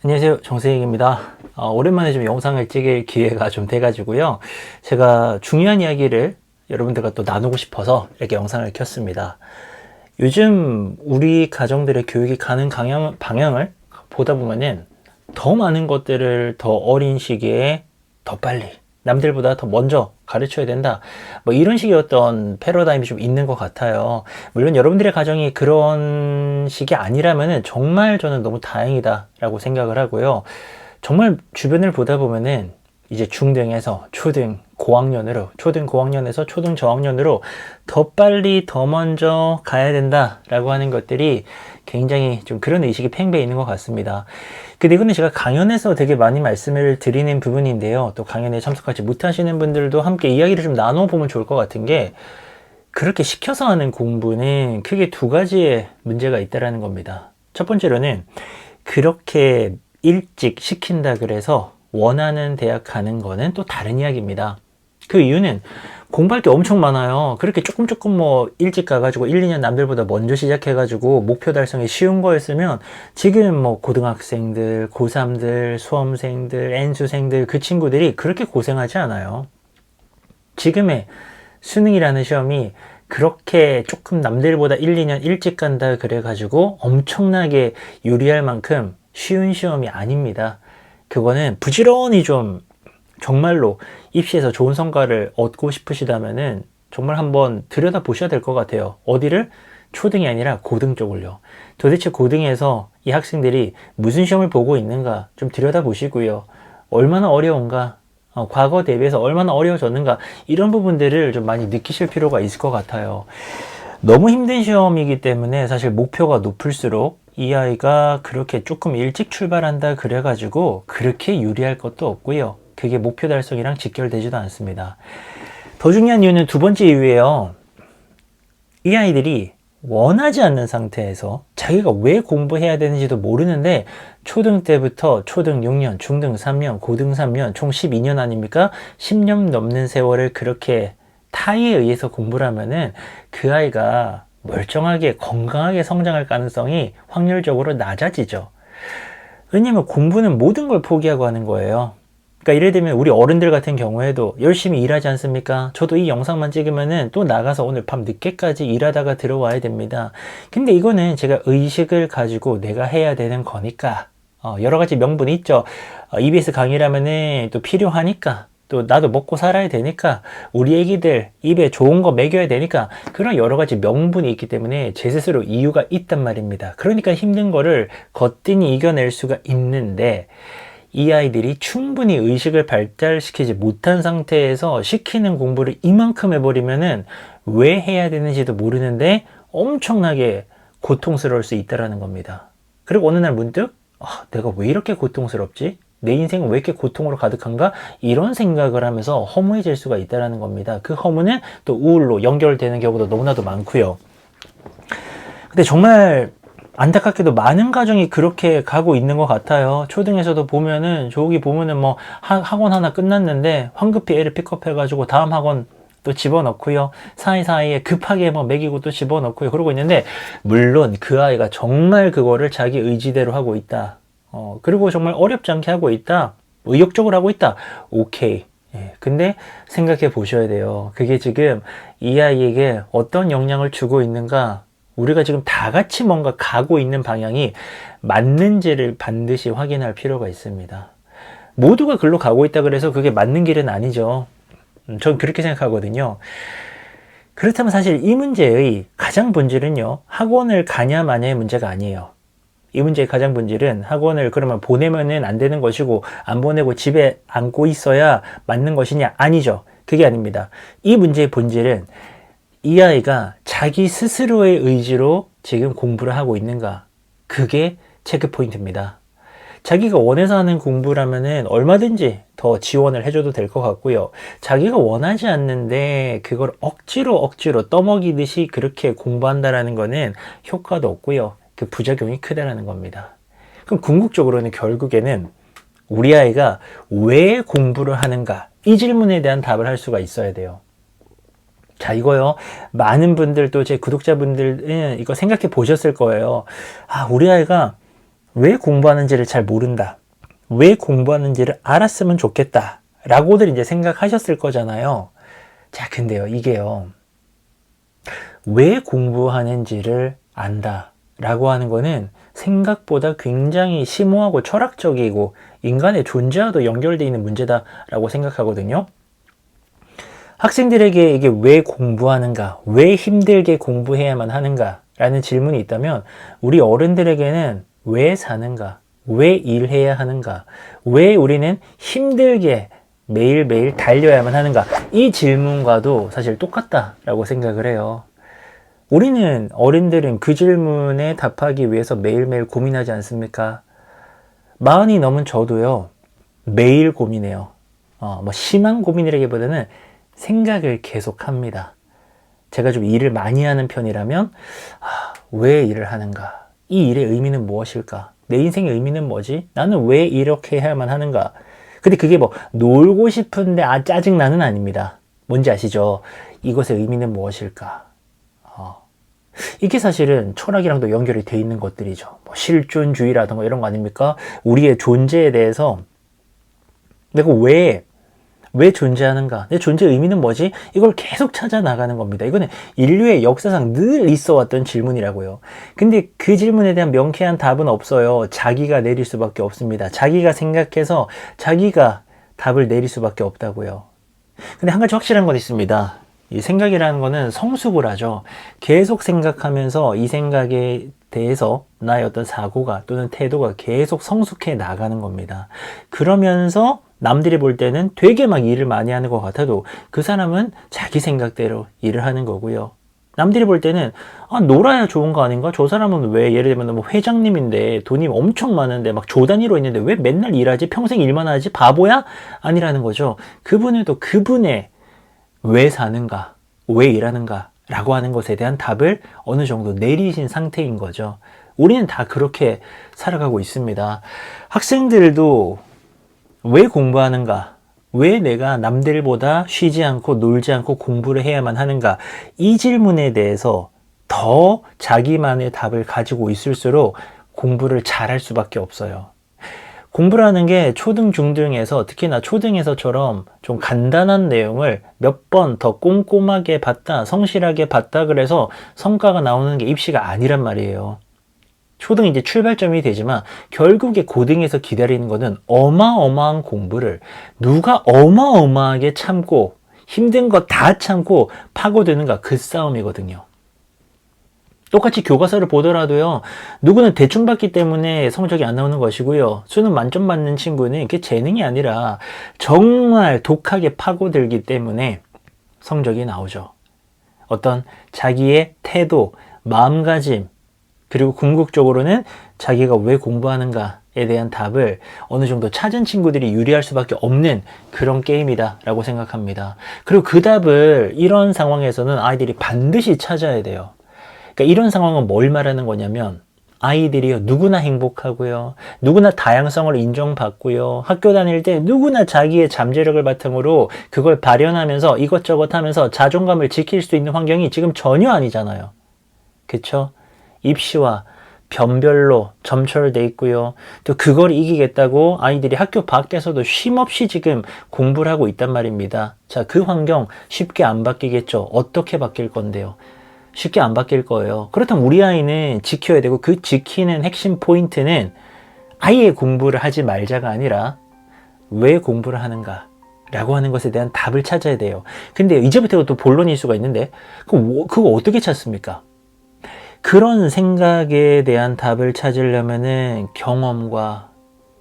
안녕하세요, 정세익입니다. 오랜만에 좀 영상을 찍을 기회가 좀 돼가지고요. 제가 중요한 이야기를 여러분들과 또 나누고 싶어서 이렇게 영상을 켰습니다. 요즘 우리 가정들의 교육이 가는 방향을 보다 보면은 더 많은 것들을 더 어린 시기에 더 빨리 남들보다 더 먼저 가르쳐야 된다. 뭐 이런 식의 어떤 패러다임이 좀 있는 것 같아요. 물론 여러분들의 가정이 그런 식이 아니라면은 정말 저는 너무 다행이다라고 생각을 하고요. 정말 주변을 보다 보면은 이제 중등에서 초등 고학년으로, 초등 고학년에서 초등 저학년으로 더 빨리 더 먼저 가야 된다라고 하는 것들이 굉장히 좀 그런 의식이 팽배해 있는 것 같습니다. 근데 이거는 제가 강연에서 되게 많이 말씀을 드리는 부분인데요. 또 강연에 참석하지 못하시는 분들도 함께 이야기를 좀 나눠보면 좋을 것 같은 게, 그렇게 시켜서 하는 공부는 크게 두 가지의 문제가 있다라는 겁니다. 첫 번째로는 그렇게 일찍 시킨다 그래서 원하는 대학 가는 거는 또 다른 이야기입니다. 그 이유는 공부할 게 엄청 많아요. 그렇게 조금 뭐 일찍 가가지고 1, 2년 남들보다 먼저 시작해가지고 목표 달성이 쉬운 거였으면 지금 뭐 고등학생들, 고3들, 수험생들, N수생들 그 친구들이 그렇게 고생하지 않아요. 지금의 수능이라는 시험이 그렇게 조금 남들보다 1, 2년 일찍 간다 그래가지고 엄청나게 유리할 만큼 쉬운 시험이 아닙니다. 그거는 부지런히 좀 정말로 입시에서 좋은 성과를 얻고 싶으시다면은 정말 한번 들여다 보셔야 될 것 같아요. 어디를? 초등이 아니라 고등 쪽을요. 도대체 고등에서 이 학생들이 무슨 시험을 보고 있는가 좀 들여다 보시고요. 얼마나 어려운가, 과거 대비해서 얼마나 어려워졌는가, 이런 부분들을 좀 많이 느끼실 필요가 있을 것 같아요. 너무 힘든 시험이기 때문에 사실 목표가 높을수록 이 아이가 그렇게 조금 일찍 출발한다 그래가지고 그렇게 유리할 것도 없고요. 그게 목표 달성이랑 직결되지도 않습니다. 더 중요한 이유는 두 번째 이유예요. 이 아이들이 원하지 않는 상태에서 자기가 왜 공부해야 되는지도 모르는데 초등 때부터 초등 6년, 중등 3년, 고등 3년, 총 12년 아닙니까? 10년 넘는 세월을 그렇게 타의에 의해서 공부를 하면은 그 아이가 멀쩡하게 건강하게 성장할 가능성이 확률적으로 낮아지죠. 왜냐면 공부는 모든 걸 포기하고 하는 거예요. 그러니까 예를 들면 우리 어른들 같은 경우에도 열심히 일하지 않습니까? 저도 이 영상만 찍으면은 또 나가서 오늘 밤 늦게까지 일하다가 들어와야 됩니다. 근데 이거는 제가 의식을 가지고 내가 해야 되는 거니까, 여러 가지 명분이 있죠. EBS 강의라면은 또 필요하니까, 또 나도 먹고 살아야 되니까, 우리 애기들 입에 좋은 거 먹여야 되니까, 그런 여러 가지 명분이 있기 때문에 제 스스로 이유가 있단 말입니다. 그러니까 힘든 거를 거뜬히 이겨낼 수가 있는데, 이 아이들이 충분히 의식을 발달시키지 못한 상태에서 시키는 공부를 이만큼 해버리면은 왜 해야 되는지도 모르는데 엄청나게 고통스러울 수 있다는 겁니다. 그리고 어느 날 문득 내가 왜 이렇게 고통스럽지? 내 인생은 왜 이렇게 고통으로 가득한가? 이런 생각을 하면서 허무해질 수가 있다는 겁니다. 그 허무는 또 우울로 연결되는 경우도 너무나도 많고요. 근데 정말 안타깝게도 많은 가정이 그렇게 가고 있는 것 같아요. 초등에서도 보면은 저기 보면은 뭐 학원 하나 끝났는데 황급히 애를 픽업해가지고 다음 학원 또 집어넣고요. 사이사이에 급하게 뭐 먹이고 또 집어넣고요. 그러고 있는데, 물론 그 아이가 정말 그거를 자기 의지대로 하고 있다. 그리고 정말 어렵지 않게 하고 있다. 의욕적으로 하고 있다. 오케이. 예, 근데 생각해 보셔야 돼요. 그게 지금 이 아이에게 어떤 영향을 주고 있는가? 우리가 지금 다 같이 뭔가 가고 있는 방향이 맞는지를 반드시 확인할 필요가 있습니다. 모두가 글로 가고 있다 그래서 그게 맞는 길은 아니죠. 전 그렇게 생각하거든요. 그렇다면 사실 이 문제의 가장 본질은요, 학원을 가냐 마냐의 문제가 아니에요. 이 문제의 가장 본질은 학원을 그러면 보내면은 안 되는 것이고 안 보내고 집에 앉고 있어야 맞는 것이냐? 아니죠. 그게 아닙니다. 이 문제의 본질은 이 아이가 자기 스스로의 의지로 지금 공부를 하고 있는가? 그게 체크 포인트입니다. 자기가 원해서 하는 공부라면은 얼마든지 더 지원을 해줘도 될 것 같고요. 자기가 원하지 않는데 그걸 억지로 떠먹이듯이 그렇게 공부한다라는 거는 효과도 없고요. 그 부작용이 크다라는 겁니다. 그럼 궁극적으로는 결국에는 우리 아이가 왜 공부를 하는가? 이 질문에 대한 답을 할 수가 있어야 돼요. 자, 이거요. 많은 분들, 또 제 구독자분들은 이거 생각해 보셨을 거예요. 우리 아이가 왜 공부하는지를 잘 모른다. 왜 공부하는지를 알았으면 좋겠다. 라고들 이제 생각하셨을 거잖아요. 자, 근데요, 이게요. 왜 공부하는지를 안다. 라고 하는 거는 생각보다 굉장히 심오하고 철학적이고 인간의 존재와도 연결되어 있는 문제다라고 생각하거든요. 학생들에게 이게 왜 공부하는가, 왜 힘들게 공부해야만 하는가 라는 질문이 있다면 우리 어른들에게는 왜 사는가, 왜 일해야 하는가, 왜 우리는 힘들게 매일매일 달려야만 하는가, 이 질문과도 사실 똑같다라고 생각을 해요. 우리는 어른들은 그 질문에 답하기 위해서 매일매일 고민하지 않습니까? 40이 넘은 저도요, 매일 고민해요. 심한 고민이라기보다는 생각을 계속 합니다. 제가 좀 일을 많이 하는 편이라면, 왜 일을 하는가? 이 일의 의미는 무엇일까? 내 인생의 의미는 뭐지? 나는 왜 이렇게 해야만 하는가? 근데 그게 놀고 싶은데, 짜증나는 아닙니다. 뭔지 아시죠? 이것의 의미는 무엇일까? 이게 사실은 철학이랑도 연결이 돼 있는 것들이죠. 실존주의라든가 이런 거 아닙니까? 우리의 존재에 대해서 내가 왜 존재하는가? 내 존재의 의미는 뭐지? 이걸 계속 찾아 나가는 겁니다. 이거는 인류의 역사상 늘 있어 왔던 질문이라고요. 근데 그 질문에 대한 명쾌한 답은 없어요. 자기가 내릴 수밖에 없습니다. 자기가 생각해서 자기가 답을 내릴 수밖에 없다고요. 근데 한 가지 확실한 건 있습니다. 이 생각이라는 거는 성숙을 하죠. 계속 생각하면서 이 생각에 대해서 나의 어떤 사고가 또는 태도가 계속 성숙해 나가는 겁니다. 그러면서 남들이 볼 때는 되게 막 일을 많이 하는 것 같아도 그 사람은 자기 생각대로 일을 하는 거고요. 남들이 볼 때는 놀아야 좋은 거 아닌가? 저 사람은 왜 예를 들면 회장님인데 돈이 엄청 많은데 막 조 단위로 있는데 왜 맨날 일하지? 평생 일만 하지? 바보야? 아니라는 거죠. 그분은 또 그분의 왜 사는가, 왜 일하는가 라고 하는 것에 대한 답을 어느 정도 내리신 상태인 거죠. 우리는 다 그렇게 살아가고 있습니다. 학생들도 왜 공부하는가, 왜 내가 남들보다 쉬지 않고 놀지 않고 공부를 해야만 하는가, 이 질문에 대해서 더 자기만의 답을 가지고 있을수록 공부를 잘할 수밖에 없어요. 공부라는 게 초등, 중등에서 특히나 초등에서처럼 좀 간단한 내용을 몇 번 더 꼼꼼하게 봤다, 성실하게 봤다 그래서 성과가 나오는 게 입시가 아니란 말이에요. 초등이 이제 출발점이 되지만 결국에 고등에서 기다리는 거는 어마어마한 공부를 누가 어마어마하게 참고 힘든 거 다 참고 파고드는가, 그 싸움이거든요. 똑같이 교과서를 보더라도요, 누구는 대충 봤기 때문에 성적이 안 나오는 것이고요, 수능 만점 받는 친구는 그게 재능이 아니라 정말 독하게 파고들기 때문에 성적이 나오죠. 어떤 자기의 태도, 마음가짐, 그리고 궁극적으로는 자기가 왜 공부하는가에 대한 답을 어느 정도 찾은 친구들이 유리할 수밖에 없는 그런 게임이다 라고 생각합니다. 그리고 그 답을 이런 상황에서는 아이들이 반드시 찾아야 돼요. 그러니까 이런 상황은 뭘 말하는 거냐면, 아이들이요, 누구나 행복하고요, 누구나 다양성을 인정받고요, 학교 다닐 때 누구나 자기의 잠재력을 바탕으로 그걸 발현하면서 이것저것 하면서 자존감을 지킬 수 있는 환경이 지금 전혀 아니잖아요. 그쵸? 입시와 변별로 점철돼 있고요, 또 그걸 이기겠다고 아이들이 학교 밖에서도 쉼없이 지금 공부를 하고 있단 말입니다. 자, 그 환경 쉽게 안 바뀌겠죠? 어떻게 바뀔 건데요? 쉽게 안 바뀔 거예요. 그렇다면 우리 아이는 지켜야 되고, 그 지키는 핵심 포인트는 아예 공부를 하지 말자가 아니라 왜 공부를 하는가 라고 하는 것에 대한 답을 찾아야 돼요. 근데 이제부터 또 본론일 수가 있는데, 그거 어떻게 찾습니까? 그런 생각에 대한 답을 찾으려면은 경험과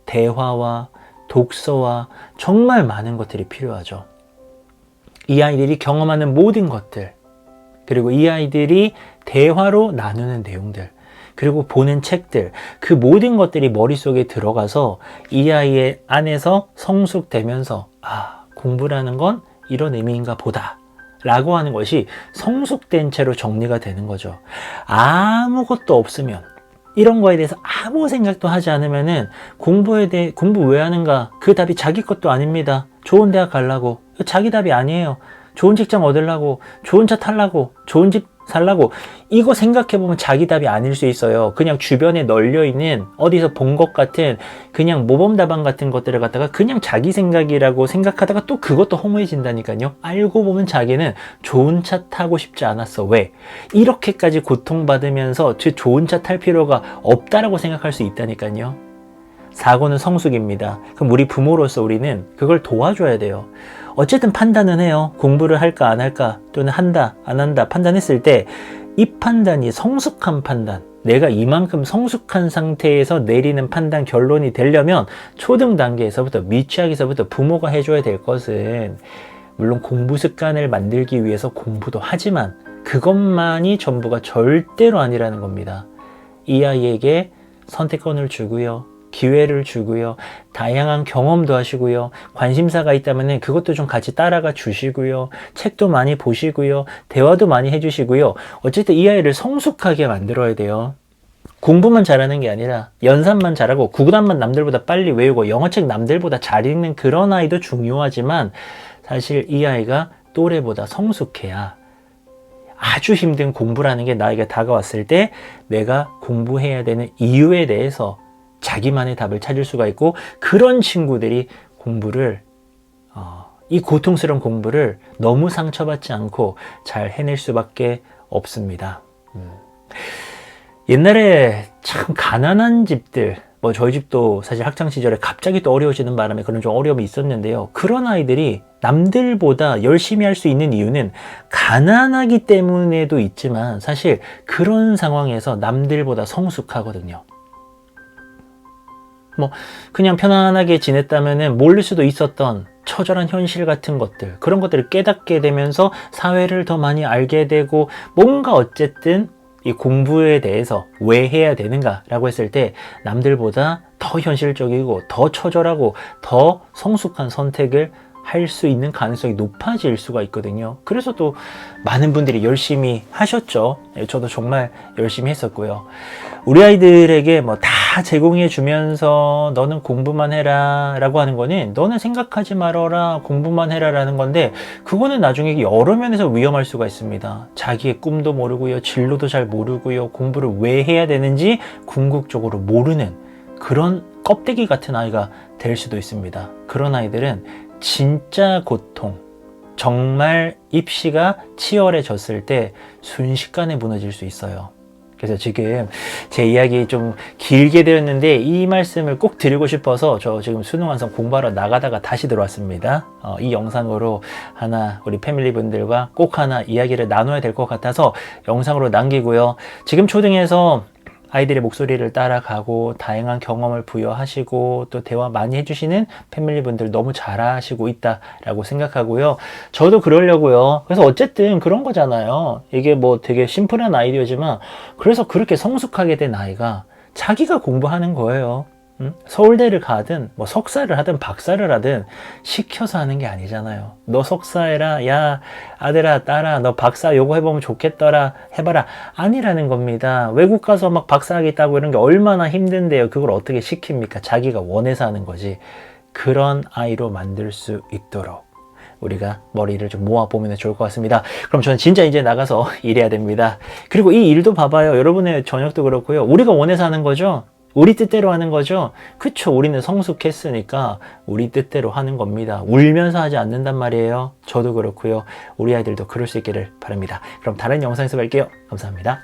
대화와 독서와 정말 많은 것들이 필요하죠. 이 아이들이 경험하는 모든 것들, 그리고 이 아이들이 대화로 나누는 내용들, 그리고 보는 책들, 그 모든 것들이 머릿속에 들어가서 이 아이의 안에서 성숙되면서 공부라는 건 이런 의미인가 보다 라고 하는 것이 성숙된 채로 정리가 되는 거죠. 아무것도 없으면, 이런 거에 대해서 아무 생각도 하지 않으면은 공부 왜 하는가, 그 답이 자기 것도 아닙니다. 좋은 대학 가려고, 자기 답이 아니에요. 좋은 직장 얻으려고, 좋은 차 타려고, 좋은 집 살라고. 이거 생각해보면 자기 답이 아닐 수 있어요. 그냥 주변에 널려있는 어디서 본 것 같은 그냥 모범답안 같은 것들을 갖다가 그냥 자기 생각이라고 생각하다가 또 그것도 허무해진다니까요. 알고 보면 자기는 좋은 차 타고 싶지 않았어. 왜? 이렇게까지 고통받으면서 저 좋은 차 탈 필요가 없다라고 생각할 수 있다니까요. 사고는 성숙입니다. 그럼 우리 부모로서 우리는 그걸 도와줘야 돼요. 어쨌든 판단은 해요. 공부를 할까 안 할까 또는 한다 안 한다 판단했을 때 이 판단이 성숙한 판단, 내가 이만큼 성숙한 상태에서 내리는 판단 결론이 되려면 초등 단계에서부터 미취학에서부터 부모가 해줘야 될 것은 물론 공부 습관을 만들기 위해서 공부도 하지만 그것만이 전부가 절대로 아니라는 겁니다. 이 아이에게 선택권을 주고요. 기회를 주고요. 다양한 경험도 하시고요. 관심사가 있다면 그것도 좀 같이 따라가 주시고요. 책도 많이 보시고요. 대화도 많이 해주시고요. 어쨌든 이 아이를 성숙하게 만들어야 돼요. 공부만 잘하는 게 아니라 연산만 잘하고 구구단만 남들보다 빨리 외우고 영어책 남들보다 잘 읽는 그런 아이도 중요하지만 사실 이 아이가 또래보다 성숙해야 아주 힘든 공부라는 게 나에게 다가왔을 때 내가 공부해야 되는 이유에 대해서 자기만의 답을 찾을 수가 있고 그런 친구들이 공부를 이 고통스러운 공부를 너무 상처받지 않고 잘 해낼 수밖에 없습니다. 옛날에 참 가난한 집들 뭐 저희 집도 사실 학창시절에 갑자기 또 어려워지는 바람에 그런 좀 어려움이 있었는데요. 그런 아이들이 남들보다 열심히 할 수 있는 이유는 가난하기 때문에도 있지만 사실 그런 상황에서 남들보다 성숙하거든요. 뭐 그냥 편안하게 지냈다면은 모를 수도 있었던 처절한 현실 같은 것들, 그런 것들을 깨닫게 되면서 사회를 더 많이 알게 되고 뭔가 어쨌든 이 공부에 대해서 왜 해야 되는가 라고 했을 때 남들보다 더 현실적이고 더 처절하고 더 성숙한 선택을 할 수 있는 가능성이 높아질 수가 있거든요. 그래서 또 많은 분들이 열심히 하셨죠. 저도 정말 열심히 했었고요. 우리 아이들에게 뭐 다 제공해 주면서 너는 공부만 해라 라고 하는 거는 너는 생각하지 말아라 공부만 해라 라는 건데 그거는 나중에 여러 면에서 위험할 수가 있습니다. 자기의 꿈도 모르고요. 진로도 잘 모르고요. 공부를 왜 해야 되는지 궁극적으로 모르는 그런 껍데기 같은 아이가 될 수도 있습니다. 그런 아이들은 진짜 고통, 정말 입시가 치열해졌을 때 순식간에 무너질 수 있어요. 그래서 지금 제 이야기 좀 길게 되었는데 이 말씀을 꼭 드리고 싶어서 저 지금 수능 완성 공부하러 나가다가 다시 들어왔습니다. 이 영상으로 하나 우리 패밀리 분들과 꼭 하나 이야기를 나눠야 될 것 같아서 영상으로 남기고요. 지금 초등에서 아이들의 목소리를 따라가고 다양한 경험을 부여하시고 또 대화 많이 해주시는 패밀리 분들 너무 잘하시고 있다라고 생각하고요. 저도 그러려고요. 그래서 어쨌든 그런 거잖아요. 이게 뭐 되게 심플한 아이디어지만 그래서 그렇게 성숙하게 된 아이가 자기가 공부하는 거예요. 서울대를 가든 뭐 석사를 하든 박사를 하든 시켜서 하는 게 아니잖아요. 너 석사해라, 야 아들아 딸아 너 박사 요거 해보면 좋겠더라 해봐라 아니라는 겁니다. 외국 가서 막 박사하겠다고 이런 게 얼마나 힘든데요. 그걸 어떻게 시킵니까? 자기가 원해서 하는 거지. 그런 아이로 만들 수 있도록 우리가 머리를 좀 모아보면 좋을 것 같습니다. 그럼 저는 진짜 이제 나가서 일해야 됩니다. 그리고 이 일도 봐봐요. 여러분의 저녁도 그렇고요. 우리가 원해서 하는 거죠. 우리 뜻대로 하는 거죠. 그쵸, 우리는 성숙했으니까 우리 뜻대로 하는 겁니다. 울면서 하지 않는단 말이에요. 저도 그렇고요. 우리 아이들도 그럴 수 있기를 바랍니다. 그럼 다른 영상에서 뵐게요. 감사합니다.